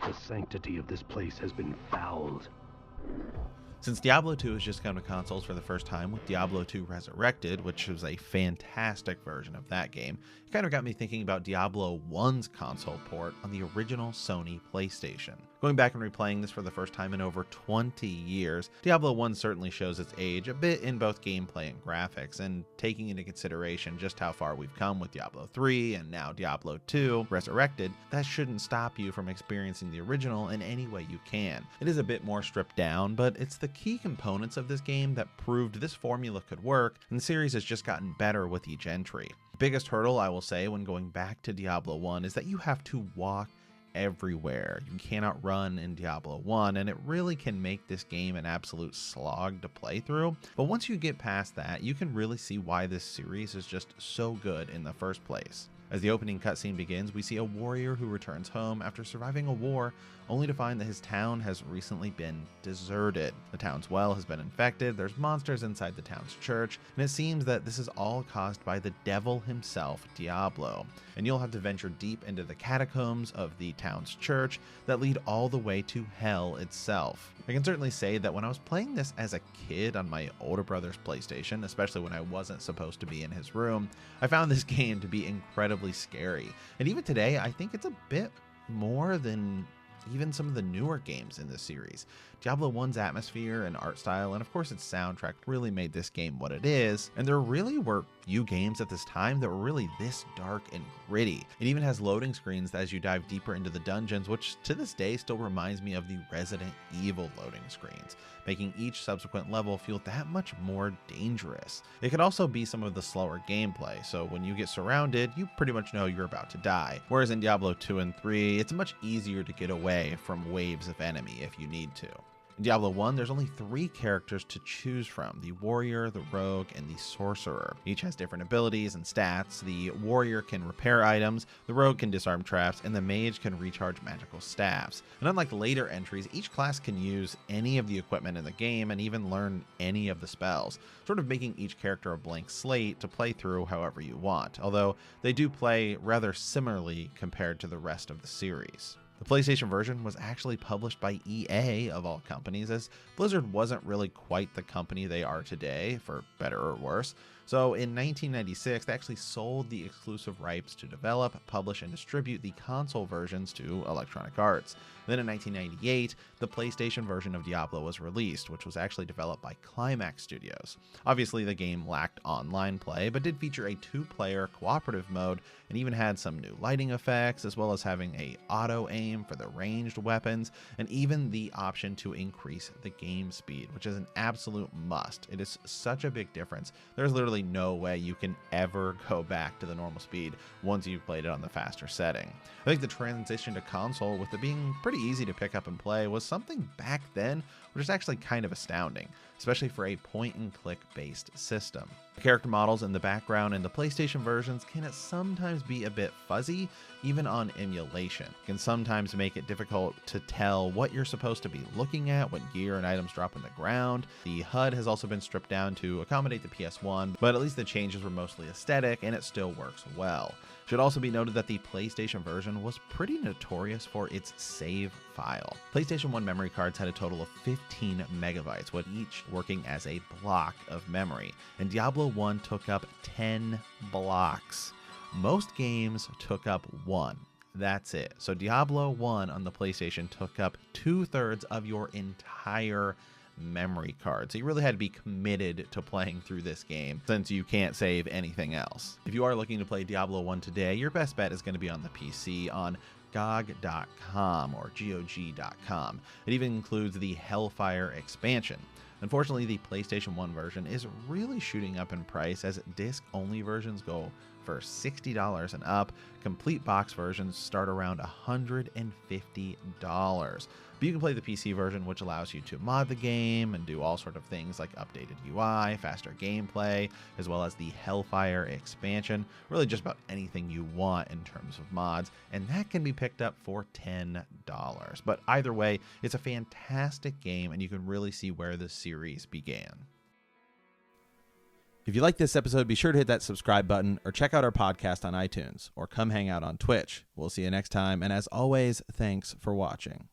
The sanctity of this place has been fouled. Since Diablo 2 has just come to consoles for the first time with Diablo 2 Resurrected, which was a fantastic version of that game, it kind of got me thinking about Diablo 1's console port on the original Sony PlayStation. Going back and replaying this for the first time in over 20 years, Diablo 1 certainly shows its age a bit in both gameplay and graphics, and taking into consideration just how far we've come with Diablo 3 and now Diablo 2 Resurrected, that shouldn't stop you from experiencing the original in any way you can. It is a bit more stripped down, but it's the key components of this game that proved this formula could work, and the series has just gotten better with each entry. The biggest hurdle, I will say, when going back to Diablo 1 is that you have to walk everywhere. You cannot run in Diablo 1, and it really can make this game an absolute slog to play through. But once you get past that, you can really see why this series is just so good in the first place. As the opening cutscene begins, we see a warrior who returns home after surviving a war, only to find that his town has recently been deserted. The town's well has been infected, there's monsters inside the town's church, and it seems that this is all caused by the devil himself, Diablo. And you'll have to venture deep into the catacombs of the town's church that lead all the way to hell itself. I can certainly say that when I was playing this as a kid on my older brother's PlayStation, especially when I wasn't supposed to be in his room, I found this game to be incredibly scary. And even today, I think it's a bit more than even some of the newer games in this series. Diablo 1's atmosphere and art style, and of course its soundtrack, really made this game what it is, and there really were few games at this time that were really this dark and gritty. It even has loading screens as you dive deeper into the dungeons, which to this day still reminds me of the Resident Evil loading screens, making each subsequent level feel that much more dangerous. It could also be some of the slower gameplay, so when you get surrounded, you pretty much know you're about to die. Whereas in Diablo 2 and 3, it's much easier to get away from waves of enemy if you need to. In Diablo 1, there's only 3 characters to choose from: the warrior, the rogue, and the sorcerer. Each has different abilities and stats. The warrior can repair items, the rogue can disarm traps, and the mage can recharge magical staffs. And unlike later entries, each class can use any of the equipment in the game and even learn any of the spells, sort of making each character a blank slate to play through however you want, although they do play rather similarly compared to the rest of the series. The PlayStation version was actually published by EA, of all companies, as Blizzard wasn't really quite the company they are today, for better or worse. So in 1996, they actually sold the exclusive rights to develop, publish, and distribute the console versions to Electronic Arts. Then in 1998, the PlayStation version of Diablo was released, which was actually developed by Climax Studios. Obviously, the game lacked online play, but did feature a 2-player cooperative mode and even had some new lighting effects, as well as having a auto-aim for the ranged weapons, and even the option to increase the game speed, which is an absolute must. It is such a big difference. There's literally no way you can ever go back to the normal speed once you've played it on the faster setting. I think the transition to console, with it being pretty easy to pick up and play, was something back then which is actually kind of astounding, especially for a point-and-click based system. The character models in the background in the PlayStation versions can sometimes be a bit fuzzy, even on emulation. It can sometimes make it difficult to tell what you're supposed to be looking at when gear and items drop on the ground. The HUD has also been stripped down to accommodate the PS1, but at least the changes were mostly aesthetic and it still works well. It should also be noted that the PlayStation version was pretty notorious for its save file. PlayStation 1 memory cards had a total of 15 megabytes, with each working as a block of memory, and Diablo 1 took up 10 blocks. Most games took up 1. That's it. So Diablo 1 on the PlayStation took up 2/3 of your entire memory card. So you really had to be committed to playing through this game, since you can't save anything else. If you are looking to play Diablo 1 today, your best bet is going to be on the PC on GOG.com or GOG.com. It even includes the Hellfire expansion. Unfortunately, the PlayStation 1 version is really shooting up in price, as disc-only versions go for $60 and up. Complete box versions start around $150. But you can play the PC version, which allows you to mod the game and do all sort of things like updated UI, faster gameplay, as well as the Hellfire expansion. Really just about anything you want in terms of mods, and that can be picked up for $10. But either way, it's a fantastic game, and you can really see where the series began. If you like this episode, be sure to hit that subscribe button or check out our podcast on iTunes or come hang out on Twitch. We'll see you next time. And as always, thanks for watching.